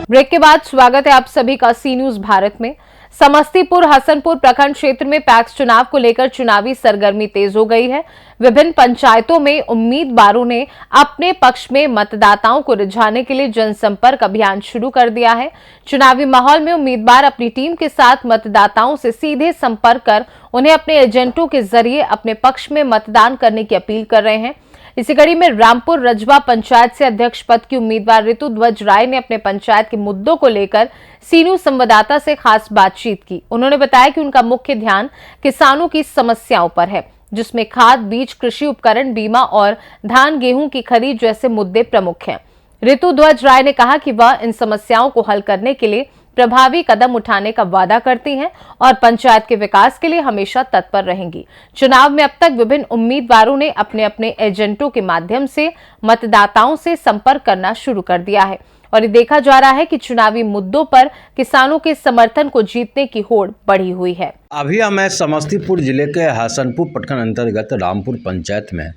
Break के बाद स्वागत है आप सभी का सी न्यूज भारत में। समस्तीपुर हसनपुर प्रखंड क्षेत्र में पैक्स चुनाव को लेकर चुनावी सरगर्मी तेज हो गई है। विभिन्न पंचायतों में उम्मीदवारों ने अपने पक्ष में मतदाताओं को रिझाने के लिए जनसंपर्क अभियान शुरू कर दिया है। चुनावी माहौल में उम्मीदवार अपनी टीम के साथ मतदाताओं से सीधे संपर्क कर उन्हें अपने एजेंटों के जरिए अपने पक्ष में मतदान करने की अपील कर रहे हैं। इसी कड़ी में रामपुर रजवा पंचायत से अध्यक्ष पद की उम्मीदवार ऋतु ध्वज राय ने अपने पंचायत के मुद्दों को लेकर सीनू संवाददाता से खास बातचीत की। उन्होंने बताया कि उनका मुख्य ध्यान किसानों की समस्याओं पर है, जिसमें खाद, बीज, कृषि उपकरण, बीमा और धान गेहूं की खरीद जैसे मुद्दे प्रमुख हैं। ऋतु ध्वज राय ने कहा कि वह इन समस्याओं को हल करने के लिए प्रभावी कदम उठाने का वादा करती हैं और पंचायत के विकास के लिए हमेशा तत्पर रहेंगी। चुनाव में अब तक विभिन्न उम्मीदवारों ने अपने अपने एजेंटों के माध्यम से मतदाताओं से संपर्क करना शुरू कर दिया है और ये देखा जा रहा है कि चुनावी मुद्दों पर किसानों के समर्थन को जीतने की होड़ बढ़ी हुई है। अभी हमें समस्तीपुर जिले के हसनपुर प्रखंड अंतर्गत रामपुर पंचायत में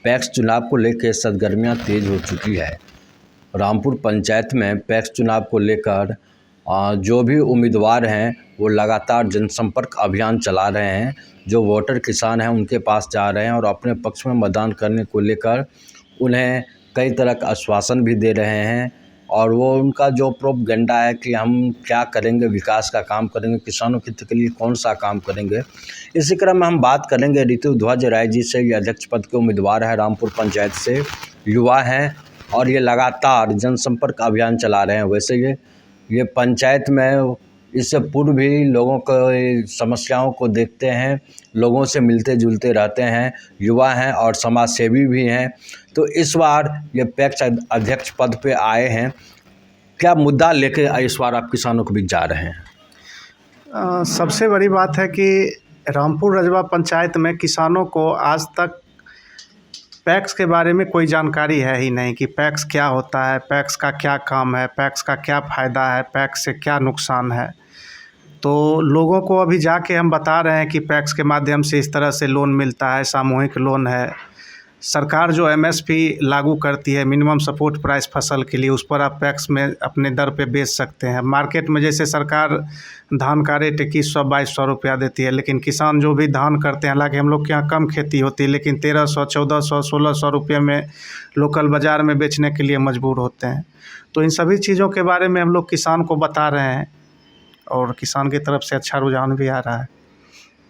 पैक्स चुनाव को लेकर सरगर्मियां तेज हो चुकी है। रामपुर पंचायत में पैक्स चुनाव को लेकर जो भी उम्मीदवार हैं वो लगातार जनसंपर्क अभियान चला रहे हैं। जो वोटर किसान हैं उनके पास जा रहे हैं और अपने पक्ष में मतदान करने को लेकर उन्हें कई तरह का आश्वासन भी दे रहे हैं और वो उनका जो प्रोपगेंडा है कि हम क्या करेंगे, विकास का काम करेंगे, किसानों के लिए कौन सा काम करेंगे। इसी क्रम में हम बात करेंगे ऋतु ध्वज राय जी से। ये अध्यक्ष पद के उम्मीदवार है, रामपुर पंचायत से युवा हैं और ये लगातार जनसंपर्क अभियान चला रहे हैं। वैसे ये पंचायत में इससे पूर्व भी लोगों को समस्याओं को देखते हैं, लोगों से मिलते जुलते रहते हैं, युवा हैं और समाज सेवी भी हैं। तो इस बार ये पैक्स अध्यक्ष पद पे आए हैं। क्या मुद्दा लेके इस बार आप किसानों के बीच जा रहे हैं? सबसे बड़ी बात है कि रामपुर रजवा पंचायत में किसानों को आज तक पैक्स के बारे में कोई जानकारी है ही नहीं कि पैक्स क्या होता है, पैक्स का क्या काम है, पैक्स का क्या फ़ायदा है, पैक्स से क्या नुकसान है। तो लोगों को अभी जाके हम बता रहे हैं कि पैक्स के माध्यम से इस तरह से लोन मिलता है, सामूहिक लोन है। सरकार जो एमएसपी लागू करती है, मिनिमम सपोर्ट प्राइस फसल के लिए, उस पर आप पैक्स में अपने दर पे बेच सकते हैं। मार्केट में जैसे सरकार धान का रेट 2100-2200 रुपया देती है, लेकिन किसान जो भी धान करते हैं, हालांकि हम लोग के यहाँ कम खेती होती है, लेकिन 1300, 1400, 1600 रुपये में लोकल बाज़ार में बेचने के लिए मजबूर होते हैं। तो इन सभी चीज़ों के बारे में हम लोग किसान को बता रहे हैं और किसान की तरफ से अच्छा रुझान भी आ रहा है।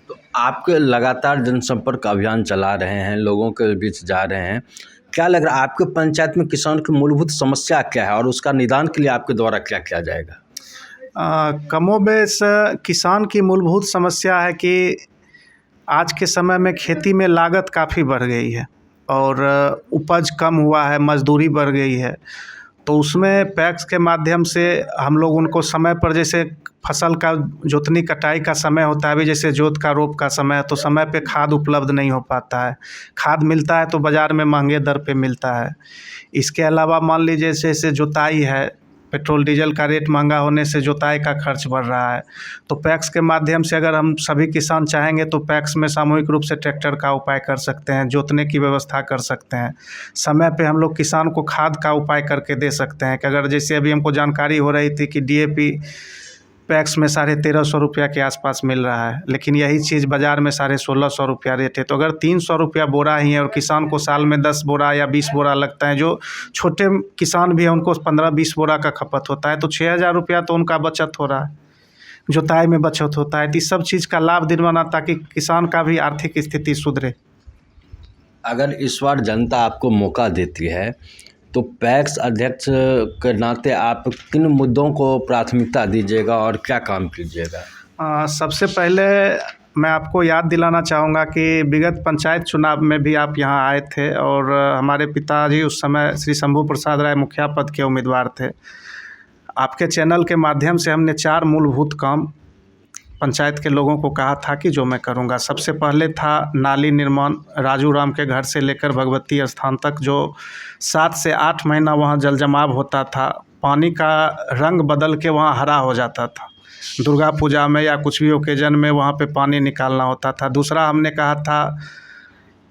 तो आपके लगातार जनसंपर्क अभियान चला रहे हैं, लोगों के बीच जा रहे हैं, क्या लग रहा है आपके पंचायत में किसान की मूलभूत समस्या क्या है और उसका निदान के लिए आपके द्वारा क्या किया जाएगा? कमोबेश किसान की मूलभूत समस्या है कि आज के समय में खेती में लागत काफ़ी बढ़ गई है और उपज कम हुआ है, मजदूरी बढ़ गई है। तो उसमें पैक्स के माध्यम से हम लोग उनको समय पर, जैसे फसल का जोतनी कटाई का समय होता है, अभी जैसे जोत का रोप का समय है, तो समय पे खाद उपलब्ध नहीं हो पाता है। खाद मिलता है तो बाज़ार में महंगे दर पे मिलता है। इसके अलावा मान लीजिए जैसे जुताई है, पेट्रोल डीजल का रेट महंगा होने से जुताई का खर्च बढ़ रहा है। तो पैक्स के माध्यम से अगर हम सभी किसान चाहेंगे तो पैक्स में सामूहिक रूप से ट्रैक्टर का उपाय कर सकते हैं, जोतने की व्यवस्था कर सकते हैं। समय पे हम लोग किसान को खाद का उपाय करके दे सकते हैं कि अगर जैसे अभी हमको जानकारी हो रही थी कि डीएपी पैक्स में 1350 रुपया के आसपास मिल रहा है, लेकिन यही चीज़ बाज़ार में 1650 रुपया रेट है। तो अगर 300 रुपया बोरा ही है और किसान को साल में 10 बोरा या 20 बोरा लगता है, जो छोटे किसान भी हैं उनको 15-20 बोरा का खपत होता है, तो 6000 रुपया तो उनका बचत हो रहा है, जुताई में बचत होता है। तो इस सब चीज़ का लाभ दिलवाना ताकि किसान का भी आर्थिक स्थिति सुधरे। अगर इस बार जनता आपको मौका देती है तो पैक्स अध्यक्ष के नाते आप किन मुद्दों को प्राथमिकता दीजिएगा और क्या काम कीजिएगा? सबसे पहले मैं आपको याद दिलाना चाहूँगा कि विगत पंचायत चुनाव में भी आप यहाँ आए थे और हमारे पिताजी उस समय श्री शंभू प्रसाद राय मुखिया पद के उम्मीदवार थे। आपके चैनल के माध्यम से हमने 4 मूलभूत काम पंचायत के लोगों को कहा था कि जो मैं करूंगा। सबसे पहले था नाली निर्माण, राजू राम के घर से लेकर भगवती स्थान तक, जो 7 से 8 महीना वहाँ जल जमाव होता था, पानी का रंग बदल के वहाँ हरा हो जाता था। दुर्गा पूजा में या कुछ भी ओकेजन में वहाँ पे पानी निकालना होता था। दूसरा हमने कहा था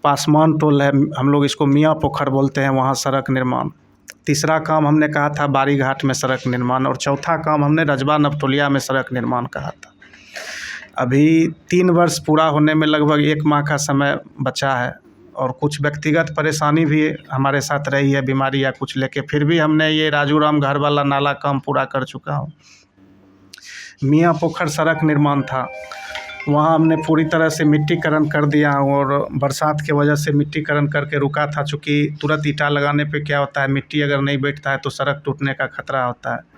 पासमान टोल है, हम लोग इसको मियाँ पोखर बोलते हैं, वहाँ सड़क निर्माण। तीसरा काम हमने कहा था बारी घाट में सड़क निर्माण, और चौथा काम हमने रजबा नवटोलिया में सड़क निर्माण कहा था। अभी 3 वर्ष पूरा होने में लगभग 1 माह का समय बचा है, और कुछ व्यक्तिगत परेशानी भी हमारे साथ रही है, बीमारी या कुछ लेके, फिर भी हमने ये राजू राम घर वाला नाला काम पूरा कर चुका हूँ। मियाँ पोखर सड़क निर्माण था, वहाँ हमने पूरी तरह से मिट्टीकरण कर दिया, और बरसात के वजह से मिट्टीकरण करके रुका था, चूँकि तुरंत ईंटा लगाने पे क्या होता है, मिट्टी अगर नहीं बैठता है तो सड़क टूटने का खतरा होता है।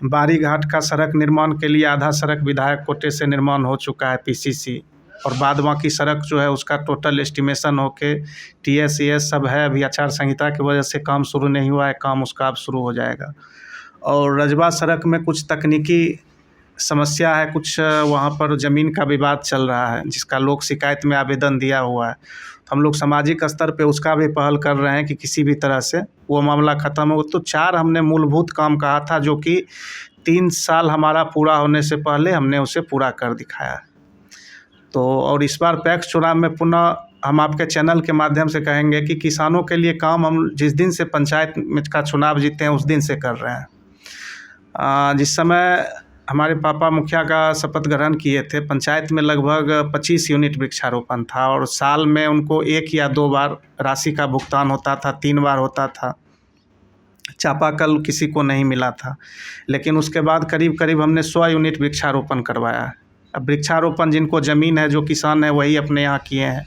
बारी घाट का सड़क निर्माण के लिए आधा सड़क विधायक कोटे से निर्माण हो चुका है पीसीसी, और बाद बाकी सड़क जो है उसका टोटल एस्टिमेशन होके TS सब है। अभी आचार संहिता की वजह से काम शुरू नहीं हुआ है, काम उसका अब शुरू हो जाएगा। और रजबा सड़क में कुछ तकनीकी समस्या है, कुछ वहाँ पर ज़मीन का विवाद चल रहा है, जिसका लोक शिकायत में आवेदन दिया हुआ है। तो हम लोग सामाजिक स्तर पे उसका भी पहल कर रहे हैं कि किसी भी तरह से वो मामला ख़त्म हो। तो 4 हमने मूलभूत काम कहा था, जो कि 3 साल हमारा पूरा होने से पहले हमने उसे पूरा कर दिखाया। तो और इस बार पैक्स चुनाव में पुनः हम आपके चैनल के माध्यम से कहेंगे कि किसानों के लिए काम हम जिस दिन से पंचायत में का चुनाव जीते हैं उस दिन से कर रहे हैं। जिस समय हमारे पापा मुखिया का शपथ ग्रहण किए थे, पंचायत में लगभग 25 यूनिट वृक्षारोपण था, और साल में उनको 1 या 2 बार राशि का भुगतान होता था, 3 बार होता था। चापाकल किसी को नहीं मिला था, लेकिन उसके बाद करीब करीब हमने 100 यूनिट वृक्षारोपण करवाया है। अब वृक्षारोपण जिनको ज़मीन है, जो किसान है, वही अपने यहाँ किए हैं।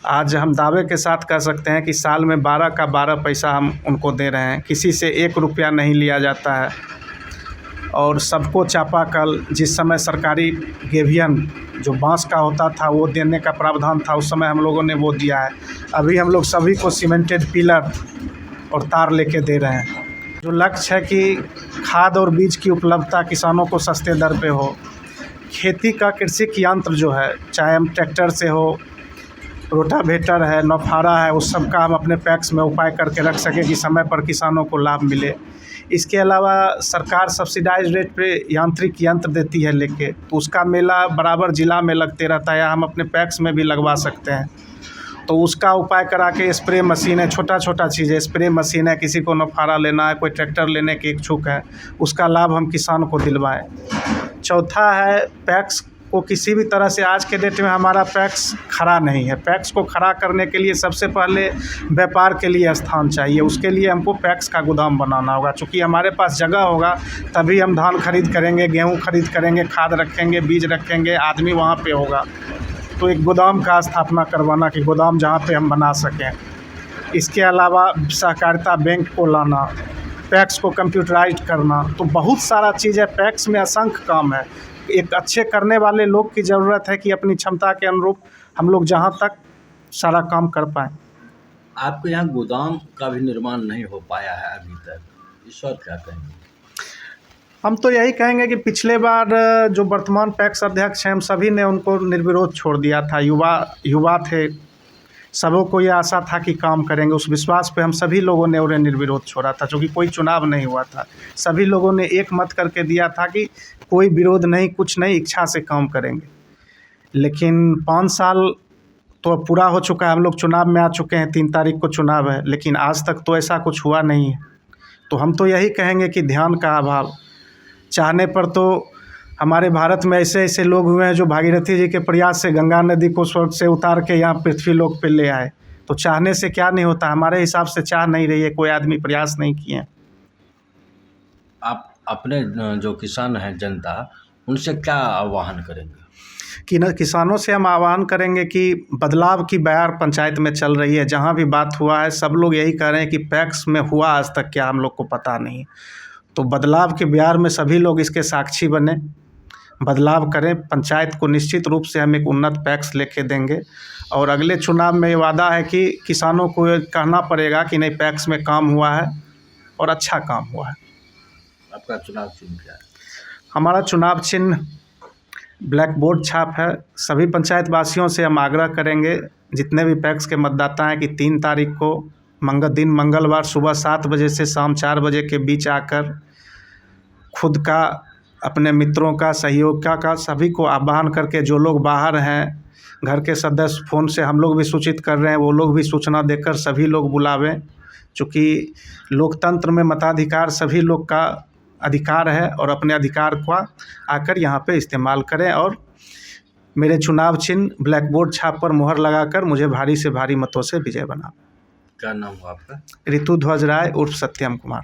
आज हम दावे के साथ कह सकते हैं कि साल में 12 का 12 पैसा हम उनको दे रहे हैं, किसी से 1 रुपया नहीं लिया जाता है। और सबको चापाकल, जिस समय सरकारी गेवियन जो बांस का होता था वो देने का प्रावधान था, उस समय हम लोगों ने वो दिया है। अभी हम लोग सभी को सीमेंटेड पिलर और तार लेके दे रहे हैं। जो लक्ष्य है कि खाद और बीज की उपलब्धता किसानों को सस्ते दर पे हो। खेती का कृषि यंत्र जो है, चाहे हम ट्रैक्टर से हो, रोटावेटर है, नौफारा है, उस सब का हम अपने पैक्स में उपाय करके रख सकें कि समय पर किसानों को लाभ मिले। इसके अलावा सरकार सब्सिडाइज रेट पे यांत्रिक यंत्र देती है लेके, तो उसका मेला बराबर ज़िला में लगते रहता है, हम अपने पैक्स में भी लगवा सकते हैं। तो उसका उपाय करा के स्प्रे मशीन है, छोटा छोटा चीज़ है, स्प्रे मशीन है, किसी को नौफारा लेना है, कोई ट्रैक्टर लेने के इच्छुक है, उसका लाभ हम किसान को दिलवाएं। चौथा है, पैक्स को किसी भी तरह से आज के डेट में हमारा पैक्स खड़ा नहीं है। पैक्स को खड़ा करने के लिए सबसे पहले व्यापार के लिए स्थान चाहिए, उसके लिए हमको पैक्स का गोदाम बनाना होगा। चूँकि हमारे पास जगह होगा तभी हम धान खरीद करेंगे, गेहूँ खरीद करेंगे, खाद रखेंगे, बीज रखेंगे, आदमी वहाँ पे होगा। तो एक गोदाम का स्थापना करवाना कि गोदाम जहाँ पे हम बना सकें। इसके अलावा सहकारिता बैंक को लाना, पैक्स को कंप्यूटराइज करना, तो बहुत सारा चीज़ है। पैक्स में असंख्य काम है। एक अच्छे करने वाले लोग की ज़रूरत है कि अपनी क्षमता के अनुरूप हम लोग जहाँ तक सारा काम कर पाएँ। आपके यहाँ गोदाम का भी निर्माण नहीं हो पाया है अभी तक, इस पर क्या कहेंगे? हम तो यही कहेंगे कि पिछले बार जो वर्तमान पैक्स अध्यक्ष हैं, हम सभी ने उनको निर्विरोध छोड़ दिया था। युवा थे, सबों को ये आशा था कि काम करेंगे, उस विश्वास पे हम सभी लोगों ने उन्हें निर्विरोध छोड़ा था। क्योंकि कोई चुनाव नहीं हुआ था, सभी लोगों ने एक मत करके दिया था कि कोई विरोध नहीं, कुछ नहीं, इच्छा से काम करेंगे। लेकिन 5 साल तो पूरा हो चुका है, हम लोग चुनाव में आ चुके हैं, 3 तारीख को चुनाव है, लेकिन आज तक तो ऐसा कुछ हुआ नहीं है। तो हम तो यही कहेंगे कि ध्यान का अभाव, चाहने पर तो हमारे भारत में ऐसे ऐसे लोग हुए हैं जो भागीरथी जी के प्रयास से गंगा नदी को स्वर्ग से उतार के यहाँ पृथ्वी लोक पे ले आए। तो चाहने से क्या नहीं होता, हमारे हिसाब से चाह नहीं रही है, कोई आदमी प्रयास नहीं किए। आप अपने जो किसान हैं, जनता, उनसे क्या आह्वान करेंगे? कि न किसानों से हम आह्वान करेंगे कि बदलाव की बयार पंचायत में चल रही है। जहाँ भी बात हुआ है सब लोग यही कह रहे हैं कि पैक्स में हुआ आज तक क्या, हम लोग को पता नहीं। तो बदलाव के बयार में सभी लोग इसके साक्षी बने, बदलाव करें। पंचायत को निश्चित रूप से हम एक उन्नत पैक्स लेके देंगे, और अगले चुनाव में ये वादा है कि किसानों को कहना पड़ेगा कि नहीं, पैक्स में काम हुआ है और अच्छा काम हुआ है। आपका चुनाव चिन्ह क्या है? हमारा चुनाव चिन्ह ब्लैक बोर्ड छाप है। सभी पंचायत वासियों से हम आग्रह करेंगे, जितने भी पैक्स के मतदाता हैं, कि 3 तारीख को मंगलवार सुबह 7 बजे से शाम 4 बजे के बीच आकर खुद का, अपने मित्रों का, सहयोग का सभी को आह्वान करके, जो लोग बाहर हैं, घर के सदस्य फ़ोन से हम लोग भी सूचित कर रहे हैं, वो लोग भी सूचना देकर सभी लोग बुलावें। चूँकि लोकतंत्र में मताधिकार सभी लोग का अधिकार है और अपने अधिकार को आकर यहाँ पे इस्तेमाल करें और मेरे चुनाव चिन्ह ब्लैक बोर्ड छाप पर मुहर लगाकर मुझे भारी से भारी मतों से विजय बना। क्या नाम हुआ आपका? ऋतुध्वज राय उर्फ सत्यम कुमार।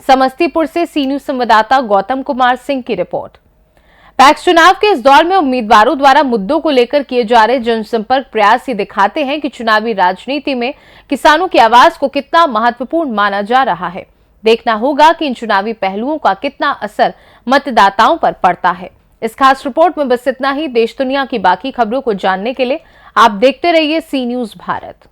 समस्तीपुर से सी न्यूज संवाददाता गौतम कुमार सिंह की रिपोर्ट। पैक्स चुनाव के इस दौर में उम्मीदवारों द्वारा मुद्दों को लेकर किए जा रहे जनसंपर्क प्रयास ये दिखाते हैं कि चुनावी राजनीति में किसानों की आवाज को कितना महत्वपूर्ण माना जा रहा है। देखना होगा कि इन चुनावी पहलुओं का कितना असर मतदाताओं पर पड़ता है। इस खास रिपोर्ट में बस इतना ही। देश दुनिया की बाकी खबरों को जानने के लिए आप देखते रहिए सी न्यूज भारत।